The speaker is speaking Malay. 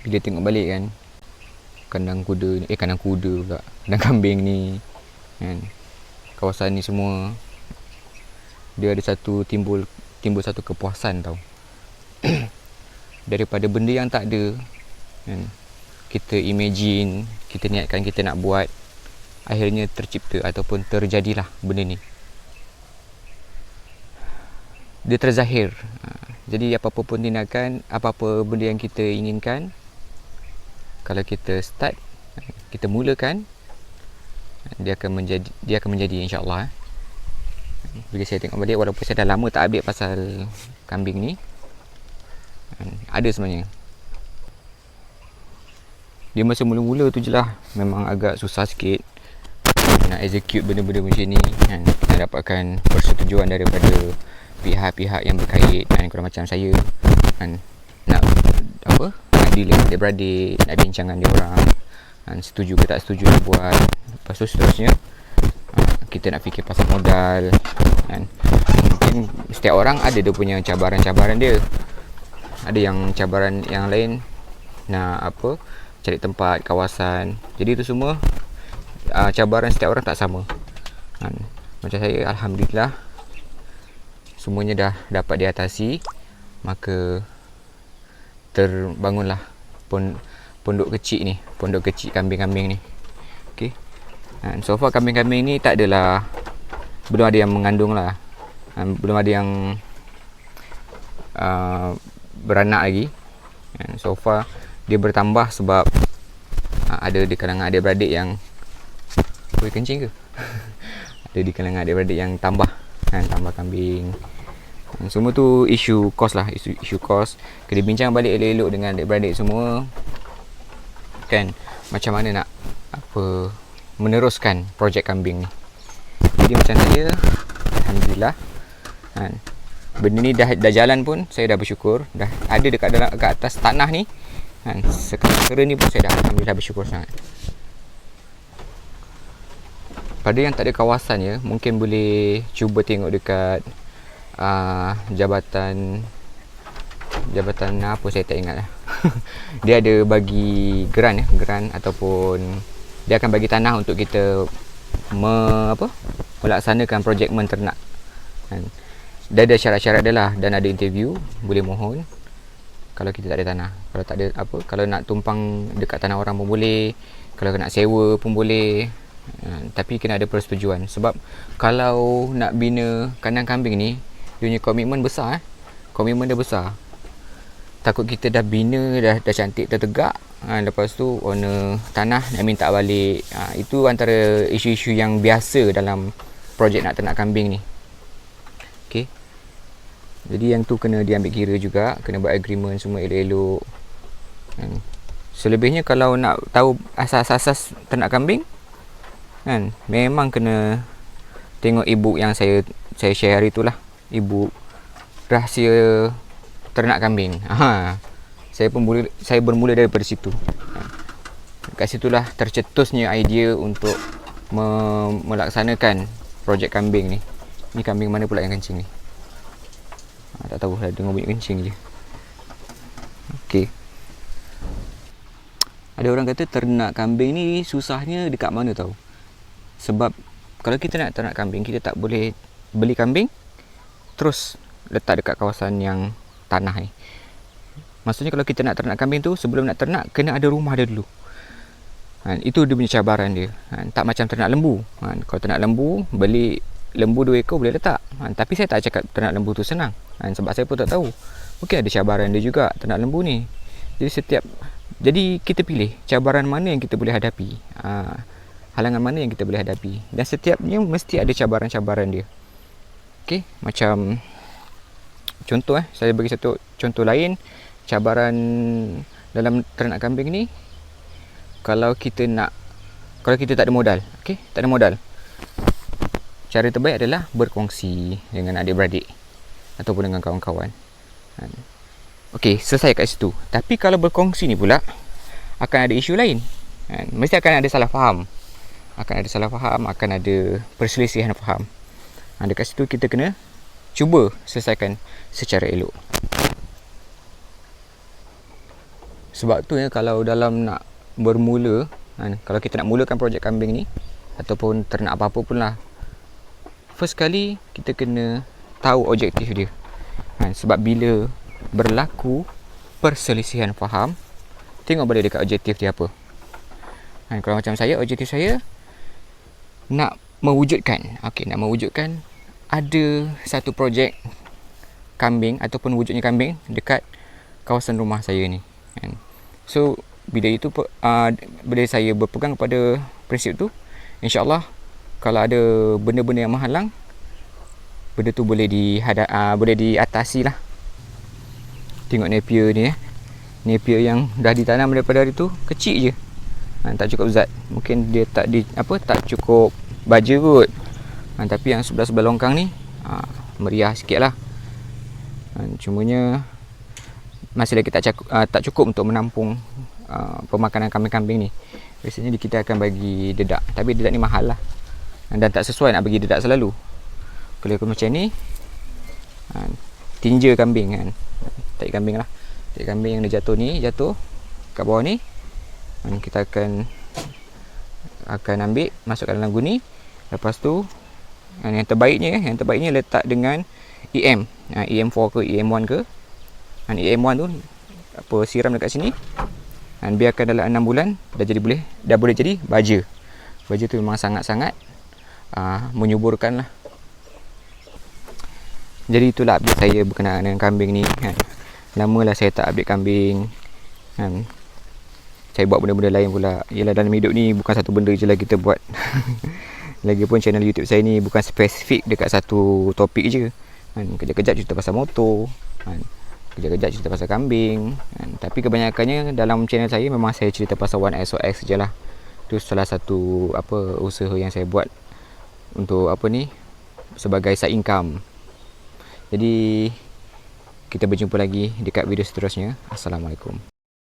bila tengok balik kan, kandang kuda pula, kandang kambing ni kan, kawasan ni semua, dia ada timbul satu kepuasan tau. Daripada benda yang tak ada kan, kita imagine, kita niatkan kita nak buat, akhirnya tercipta ataupun terjadilah benda ni. Dia terzahir. Jadi apa-apa pun tindakan, apa-apa benda yang kita inginkan, kalau kita start, kita mulakan, dia akan menjadi insya-Allah. Bila saya tengok balik, walaupun saya dah lama tak update pasal kambing ni, ada sebenarnya. Dia masa mula-mula tu je lah memang agak susah sikit nak execute benda-benda macam ni kan. Nak dapatkan persetujuan daripada pihak-pihak yang berkait kan, kurang macam saya kan, nak deal dengan adik-beradik, nak bincang dengan dia orang kan, setuju ke tak setuju nak buat. Lepas tu seterusnya kita nak fikir pasal modal kan. Mungkin setiap orang ada dia punya cabaran-cabaran dia. Ada yang cabaran yang lain nak cari tempat, kawasan. Jadi itu semua cabaran setiap orang tak sama kan. Macam saya, alhamdulillah semuanya dah dapat diatasi. Maka terbangunlah pondok kecil kambing-kambing ni. Okey. So far kambing-kambing ni tak adalah, belum ada yang mengandung lah, belum ada yang beranak lagi. So far dia bertambah sebab ada di kalangan adik-beradik yang kencing ke? Ada di kalangan adik-beradik yang tambah kambing. Semua tu isu kos lah, isu kos. Kena bincang balik elok-elok dengan adik-beradik semua kan, macam mana nak meneruskan projek kambing ni. Jadi macam saya, alhamdulillah kan, benda ni dah jalan pun saya dah bersyukur. Dah ada dekat atas tanah ni kan, sekarang ni pun saya dah alhamdulillah bersyukur sangat. Pada yang tak ada kawasan ya, mungkin boleh cuba tengok dekat jabatan apa saya tak ingat lah. Dia ada bagi grant ataupun dia akan bagi tanah untuk kita melaksanakan projek menternak kan. Dia ada syarat-syarat dia lah, dan ada interview, boleh mohon. Kalau kita tak ada tanah, kalau tak ada kalau nak tumpang dekat tanah orang pun boleh, kalau nak sewa pun boleh. Tapi kena ada persetujuan. Sebab kalau nak bina kandang kambing ni, dia punya komitmen besar. Komitmen dia besar. Takut kita dah bina, dah cantik, tertegak, lepas tu owner tanah nak minta balik. Itu antara isu-isu yang biasa dalam projek nak ternak kambing ni. Okay. Jadi yang tu kena diambil kira juga, kena buat agreement semua elok-elok. Selebihnya kalau nak tahu asas-asas ternak kambing kan, memang kena tengok ebook yang saya share hari itulah, ebook rahsia ternak kambing. Saya bermula daripada situ. Kat situlah tercetusnya idea untuk melaksanakan projek kambing ni. Ni kambing mana pula yang kencing ni? Tak tahu, dah dengar bunyi kencing je. Okey. Ada orang kata ternak kambing ni susahnya dekat mana tahu? Sebab kalau kita nak ternak kambing, kita tak boleh beli kambing terus letak dekat kawasan yang tanah ni. Maksudnya kalau kita nak ternak kambing tu, sebelum nak ternak kena ada rumah dia dulu. Itu dia punya cabaran dia. Tak macam ternak lembu. Kalau ternak lembu, beli lembu 2 ekor boleh letak. Tapi saya tak cakap ternak lembu tu senang. Sebab saya pun tak tahu. Mungkin ada cabaran dia juga ternak lembu ni. Jadi kita pilih cabaran mana yang kita boleh hadapi. Halangan mana yang kita boleh hadapi. Dan setiapnya mesti ada cabaran-cabaran dia. Okey, macam contoh saya bagi satu contoh lain. Cabaran dalam ternak kambing ni, kalau kita tak ada modal, tak ada modal, cara terbaik adalah berkongsi dengan adik-beradik ataupun dengan kawan-kawan. Okey, selesai kat situ. Tapi kalau berkongsi ni pula akan ada isu lain. Mesti akan ada salah faham. Akan ada perselisihan faham. Dekat situ kita kena cuba selesaikan secara elok. Sebab tu ya, kalau dalam nak bermula, kalau kita nak mulakan projek kambing ni ataupun ternak apa-apa pun lah, first kali kita kena tahu objektif dia. Sebab bila berlaku perselisihan faham, tengok balik dekat objektif dia apa. Kalau macam saya, objektif saya nak mewujudkan ada satu projek kambing ataupun wujudnya kambing dekat kawasan rumah saya ni. So bila saya berpegang kepada prinsip tu, insya-Allah kalau ada benda-benda yang menghalang, benda tu boleh diatasi lah. Tengok napier ni, napier yang dah ditanam daripada hari tu kecil je, tak cukup zat. Mungkin dia tak cukup baja kot, tapi yang sebelah longkang ni meriah sikit lah. Cumanya masih lagi tak cukup untuk menampung pemakanan kambing-kambing ni. Biasanya kita akan bagi dedak, tapi dedak ni mahal lah, dan tak sesuai nak bagi dedak selalu. Kalau aku macam ni, tinja kambing kan, tahi kambing lah, tahi kambing yang dia jatuh kat bawah ni, kita akan ambil, masukkan dalam guni. Lepas tu yang terbaiknya letak dengan EM, EM4 ke EM1 ke. EM1 tu siram dekat sini, dan biarkan dalam 6 bulan dah boleh jadi baja. Baja tu memang sangat-sangat menyuburkan lah. Jadi itulah update saya berkenaan dengan kambing ni kan. Lamalah saya tak update kambing kan. Saya buat benda-benda lain pula. Yelah, dalam hidup ni bukan satu benda je lah kita buat. Lagipun channel YouTube saya ni bukan spesifik dekat satu topik je kan. Kejap-kejap cerita pasal motor kan, kejap-kejap cerita pasal kambing kan. Tapi kebanyakannya dalam channel saya memang saya cerita pasal One SOX je lah. Itu salah satu usaha yang saya buat untuk sebagai side income. Jadi kita berjumpa lagi dekat video seterusnya. Assalamualaikum.